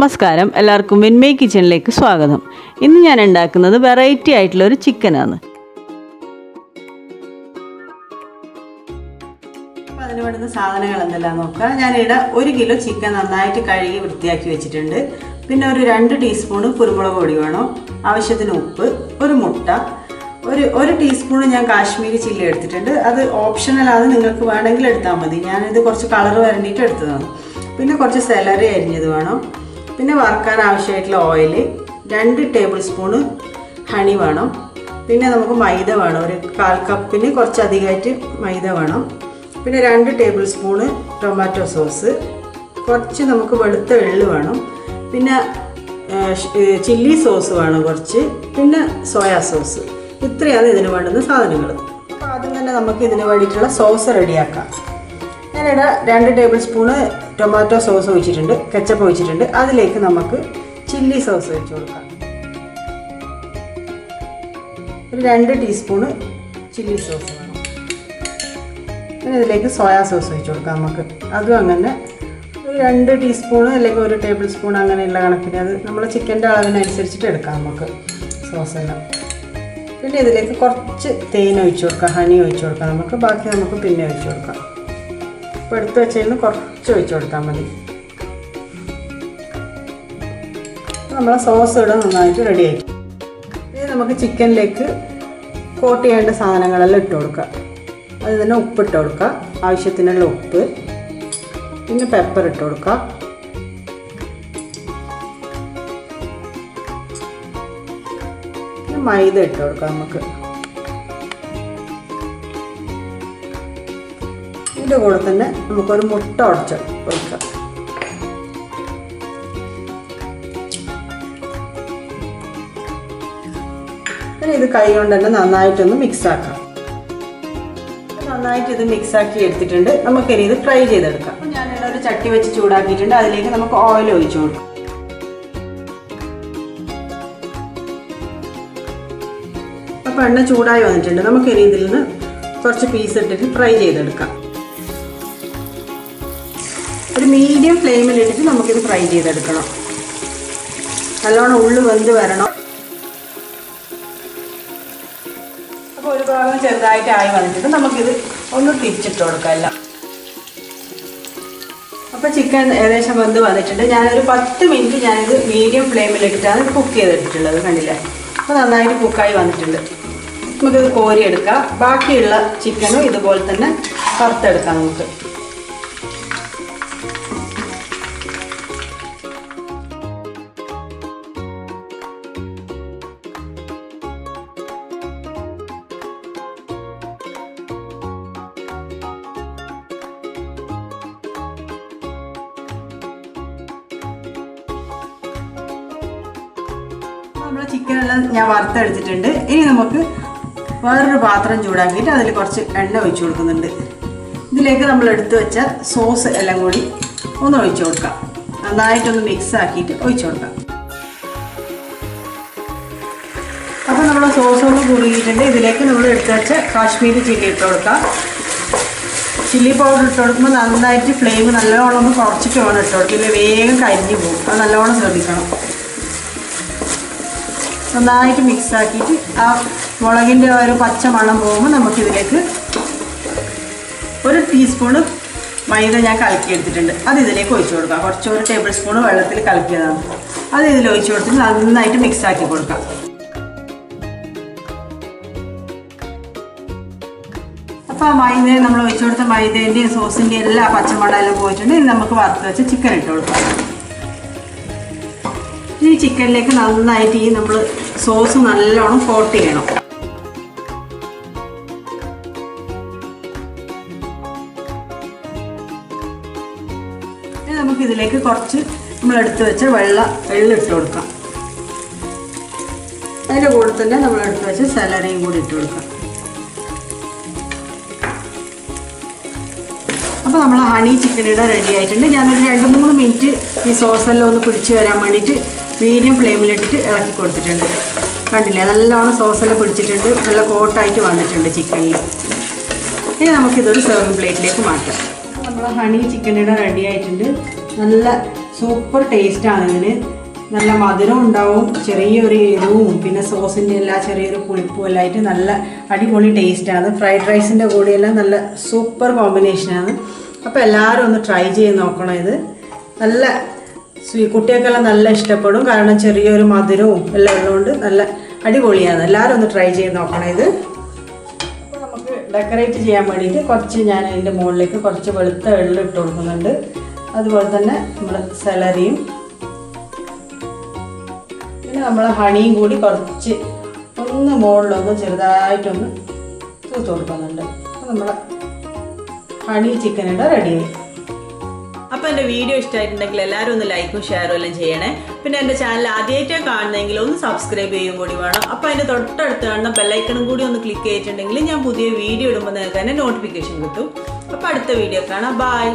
നമസ്കാരം, എല്ലാവർക്കും വിൻമേക്കിച്ചനിലേക്ക് സ്വാഗതം. ഇന്ന് ഞാൻ ഉണ്ടാക്കുന്നത് വെറൈറ്റി ആയിട്ടുള്ള ഒരു ചിക്കനാണ്. അപ്പോൾ അതിന് വേണ്ടുന്ന സാധനങ്ങൾ എന്തെല്ലാം നോക്കാം. ഞാനിവിടെ 1 കിലോ ചിക്കൻ നന്നായിട്ട് കഴുകി വൃത്തിയാക്കി വെച്ചിട്ടുണ്ട്. പിന്നെ ഒരു 2 ടീസ്പൂൺ കുരുമുളക് പൊടി വേണം, ആവശ്യത്തിന് ഉപ്പ്, ഒരു മുട്ട, ഒരു ടീസ്പൂൺ ഞാൻ കാശ്മീരി ചില്ലി എടുത്തിട്ടുണ്ട്. അത് ഓപ്ഷണലാണ്, നിങ്ങൾക്ക് വേണമെങ്കിൽ എടുത്താൽ മതി. ഞാനിത് കുറച്ച് കളർ വരണ്ടിയിട്ട് എടുത്തതാണ്. പിന്നെ കുറച്ച് സെലറി അരിഞ്ഞത് വേണം. പിന്നെ വറുക്കാൻ ആവശ്യമായിട്ടുള്ള ഓയിൽ, 2 ടേബിൾ സ്പൂണ് ഹണി വേണം. പിന്നെ നമുക്ക് മൈദ വേണം, ഒരു 1/4 കപ്പിന് കുറച്ചധികമായിട്ട് മൈദ വേണം. പിന്നെ 2 ടേബിൾ സ്പൂണ് ടൊമാറ്റോ സോസ്, കുറച്ച് നമുക്ക് വെളുത്ത എള്ള് വേണം. പിന്നെ ചില്ലി സോസ് വേണം കുറച്ച്, പിന്നെ സോയാ സോസ്. ഇത്രയാണ് ഇതിന് വേണ്ടുന്ന സാധനങ്ങൾ. അപ്പോൾ ആദ്യം തന്നെ നമുക്ക് ഇതിന് വേണ്ടിയിട്ടുള്ള സോസ് റെഡിയാക്കാം. ഞാനിവിടെ 2 ടേബിൾ സ്പൂണ് ടൊമാറ്റോ സോസ് ഒഴിച്ചിട്ടുണ്ട്, കെച്ചപ്പ് ഒഴിച്ചിട്ടുണ്ട്. അതിലേക്ക് നമുക്ക് ചില്ലി സോസ് ഒഴിച്ച് കൊടുക്കാം. ഒരു 2 ടീസ്പൂണ് ചില്ലി സോസ് വേണം. പിന്നെ ഇതിലേക്ക് സോയാ സോസ് ഒഴിച്ച് കൊടുക്കാം നമുക്ക്. അതും അങ്ങനെ ഒരു 2 ടീസ്പൂണ് അല്ലെങ്കിൽ 1 ടേബിൾ സ്പൂൺ അങ്ങനെയുള്ള കണക്കിന്, അത് നമ്മൾ ചിക്കൻ്റെ അളവിനനുസരിച്ചിട്ട് എടുക്കാം നമുക്ക് സോസെല്ലാം. പിന്നെ ഇതിലേക്ക് കുറച്ച് തേൻ ഒഴിച്ച് കൊടുക്കാം, ഹണി ഒഴിച്ച് കൊടുക്കാം നമുക്ക്. ബാക്കി നമുക്ക് പിന്നെ ഒഴിച്ച് കൊടുക്കാം. ഇപ്പോൾ എടുത്ത് വെച്ചതിന് കുറച്ച് ഒഴിച്ച് കൊടുത്താൽ മതി. നമ്മളെ സോസ് ഇവിടെ നന്നായിട്ട് റെഡി ആക്കി. ഇനി നമുക്ക് ചിക്കനിലേക്ക് കോട്ട് ചെയ്യേണ്ട സാധനങ്ങളെല്ലാം ഇട്ട് കൊടുക്കുക. അത് തന്നെ ഉപ്പിട്ട് കൊടുക്കുക, ആവശ്യത്തിനുള്ള ഉപ്പ്. പിന്നെ പെപ്പർ ഇട്ട് കൊടുക്കുക. പിന്നെ മൈദ ഇട്ട് കൊടുക്കുക നമുക്ക്. ഇതിൻ്റെ കൂടെ തന്നെ നമുക്കൊരു മുട്ട ഉടച്ച് ഒഴിക്കാം. പിന്നെ ഇത് കൈ കൊണ്ട് തന്നെ നന്നായിട്ടൊന്ന് മിക്സാക്കാം. നന്നായിട്ട് ഇത് മിക്സാക്കി എടുത്തിട്ടുണ്ട്. നമുക്കിനി ഇത് ഫ്രൈ ചെയ്തെടുക്കാം. അപ്പോൾ ഞാനിവിടെ ഒരു ചട്ടി വെച്ച് ചൂടാക്കിയിട്ടുണ്ട്. അതിലേക്ക് നമുക്ക് ഓയിൽ ഒഴിച്ചു കൊടുക്കാം. അപ്പോൾ എണ്ണ ചൂടായി വന്നിട്ടുണ്ട്. നമുക്കിനി ഇതിൽ നിന്ന് കുറച്ച് പീസ് ഇട്ടിട്ട് ഫ്രൈ ചെയ്തെടുക്കാം. ഒരു മീഡിയം ഫ്ലെയിമിലിട്ടിട്ട് നമുക്കിത് ഫ്രൈ ചെയ്തെടുക്കണം. നല്ലോണം ഉള്ളു വെന്ത് വരണം. അപ്പോൾ ഒരു ഭാഗം ചെറുതായിട്ട് ആയി വന്നിട്ട് നമുക്കിത് ഒന്ന് തിരിച്ചിട്ട് കൊടുക്കാം എല്ലാം. അപ്പോൾ ചിക്കൻ ഏകദേശം വെന്ത് വന്നിട്ടുണ്ട്. ഞാനൊരു 10 മിനിറ്റ് ഞാനിത് മീഡിയം ഫ്ലെയിമിലിട്ടിട്ടാണ് കുക്ക് ചെയ്തെടുത്തിട്ടുള്ളത്, കണ്ടില്ലേ? അപ്പോൾ നന്നായിട്ട് കുക്കായി വന്നിട്ടുണ്ട്. നമുക്കിത് കോരിയെടുക്കാം. ബാക്കിയുള്ള ചിക്കനും ഇതുപോലെ തന്നെ വറുത്തെടുക്കാം നമുക്ക്. നമ്മുടെ ചിക്കനെല്ലാം ഞാൻ വറുത്തെടുത്തിട്ടുണ്ട്. ഇനി നമുക്ക് വേറൊരു പാത്രം ചൂടാക്കിയിട്ട് അതിൽ കുറച്ച് എണ്ണ ഒഴിച്ചു കൊടുക്കുന്നുണ്ട്. ഇതിലേക്ക് നമ്മൾ എടുത്തു വെച്ച സോസ് എല്ലാം കൂടി ഒന്ന് ഒഴിച്ചു കൊടുക്കാം. നന്നായിട്ടൊന്ന് മിക്സ് ആക്കിയിട്ട് ഒഴിച്ചു കൊടുക്കാം. അപ്പോൾ നമ്മൾ സോസ് ഒന്ന് കുറുകിയിട്ടുണ്ട്. ഇതിലേക്ക് നമ്മൾ എടുത്തു വെച്ച കാശ്മീരി ചില്ലി ഇട്ട് കൊടുക്കാം. ചില്ലി പൗഡർ ഇട്ട് കൊടുക്കുമ്പോൾ നന്നായിട്ട് ഫ്ലെയിം നല്ലോണം ഒന്ന് കുറച്ചിട്ട് വേണം ഇട്ട് കൊടുക്കുക, ഇല്ലെങ്കിൽ വേഗം കരിഞ്ഞു പോകും. അത് നല്ലോണം ശ്രദ്ധിക്കണം. നന്നായിട്ട് മിക്സ് ആക്കിയിട്ട് ആ മുളകിൻ്റെ ഒരു പച്ച മണം പോകുമ്പോൾ നമുക്കിതിലേക്ക് 1 ടീസ്പൂണ് മൈദ ഞാൻ കലക്കിയെടുത്തിട്ടുണ്ട്. അത് ഇതിലേക്ക് ഒഴിച്ചു കൊടുക്കാം. കുറച്ച് 1 ടേബിൾ സ്പൂണ് വെള്ളത്തിൽ കലക്കിയതാണ്. അത് ഇതിൽ ഒഴിച്ചു കൊടുത്തിട്ട് നന്നായിട്ട് മിക്സ് ആക്കി കൊടുക്കാം. അപ്പോൾ ആ മൈദ നമ്മൾ ഒഴിച്ചു കൊടുത്ത മൈദേൻ്റെയും സോസിൻ്റെയും എല്ലാ പച്ചമണമെല്ലാം പോയിട്ടുണ്ട്. ഇനി നമുക്ക് വറുത്ത് വെച്ച് ചിക്കൻ ഇട്ട് കൊടുക്കാം. ഈ ചിക്കനിലേക്ക് നന്നായിട്ട് ഈ നമ്മൾ സോസ് നല്ലോണം കോട്ട് ചെയ്യണം. ഇനി നമുക്കിതിലേക്ക് കുറച്ച് നമ്മൾ എടുത്ത് വെച്ച എള്ളിട്ട് കൊടുക്കാം. അതിൻ്റെ കൂടെ തന്നെ നമ്മൾ എടുത്ത് വെച്ച സലാഡയും കൂടി ഇട്ട് കൊടുക്കാം. അപ്പോൾ നമ്മൾ ഹണി ചിക്കൻ ഇവിടെ റെഡി ആയിട്ടുണ്ട്. ഞാനൊരു 2-3 മിനിറ്റ് ഈ സോസെല്ലാം ഒന്ന് പിടിച്ച് വരാൻ വേണ്ടിയിട്ട് മീഡിയം ഫ്ലെയിമിലിട്ടിട്ട് ഇളക്കി കൊടുത്തിട്ടുണ്ട്. കണ്ടില്ലേ, നല്ലോണം സോസെല്ലാം പിടിച്ചിട്ടുണ്ട്, നല്ല കോട്ടായിട്ട് വന്നിട്ടുണ്ട് ചിക്കനിൽ. ഇനി നമുക്കിതൊരു സെർവിങ് പ്ലേറ്റിലേക്ക് മാറ്റാം. നമ്മൾ ഹണി ചിക്കൻ ഇവിടെ റെഡി ആയിട്ടുണ്ട്. നല്ല സൂപ്പർ ടേസ്റ്റാണ് ഇതിന്. നല്ല മധുരം ഉണ്ടാവും, ചെറിയൊരു എരിവും പിന്നെ സോസിൻ്റെ എല്ലാ ചെറിയൊരു പുളിപ്പും എല്ലാം ആയിട്ട് നല്ല അടിപൊളി ടേസ്റ്റാണ്. ഫ്രൈഡ് റൈസിൻ്റെ കൂടെയെല്ലാം നല്ല സൂപ്പർ കോമ്പിനേഷനാണ്. അപ്പോൾ എല്ലാവരും ഒന്ന് ട്രൈ ചെയ്ത് നോക്കണം. ഇത് നല്ല കുട്ടികൾക്കെല്ലാം നല്ല ഇഷ്ടപ്പെടും, കാരണം ചെറിയൊരു മധുരവും എല്ലാം ഉള്ളതുകൊണ്ട് നല്ല അടിപൊളിയാണ്. എല്ലാവരും ഒന്ന് ട്രൈ ചെയ്ത് നോക്കണം ഇത്. അപ്പോൾ നമുക്ക് ഡെക്കറേറ്റ് ചെയ്യാൻ വേണ്ടിയിട്ട് കുറച്ച് ഞാൻ അതിൻ്റെ മുകളിലേക്ക് കുറച്ച് വെളുത്ത വെള്ളം ഇട്ട് കൊടുക്കുന്നുണ്ട്. അതുപോലെ തന്നെ നമ്മൾ സെലറിയും പിന്നെ നമ്മൾ ഹണിയും കൂടി കുറച്ച് ഒന്ന് മുകളിലൊന്ന് ചെറുതായിട്ടൊന്ന് തൂത്ത് കൊടുക്കുന്നുണ്ട്. അപ്പോൾ നമ്മൾ ഹണി ചിക്കൻ ഇവിടെ റെഡിയായി. അപ്പോൾ എൻ്റെ വീഡിയോ ഇഷ്ടമായിട്ടുണ്ടെങ്കിൽ എല്ലാവരും ഒന്ന് ലൈക്കും ഷെയറും എല്ലാം ചെയ്യണേ. പിന്നെ എൻ്റെ ചാനൽ ആദ്യമായിട്ടാണ് കാണുന്നതെങ്കിൽ ഒന്ന് സബ്സ്ക്രൈബ് ചെയ്യുകയും കൂടി വേണം. അപ്പോൾ അതിൻ്റെ തൊട്ടടുത്ത് കാണുന്ന ബെല്ലൈക്കണും കൂടി ഒന്ന് ക്ലിക്ക് ചെയ്തിട്ടുണ്ടെങ്കിൽ ഞാൻ പുതിയ വീഡിയോ ഇടുമ്പോൾ നിങ്ങൾക്ക് തന്നെ നോട്ടിഫിക്കേഷൻ കിട്ടും. അപ്പോൾ അടുത്ത വീഡിയോ കാണാം. ബൈ.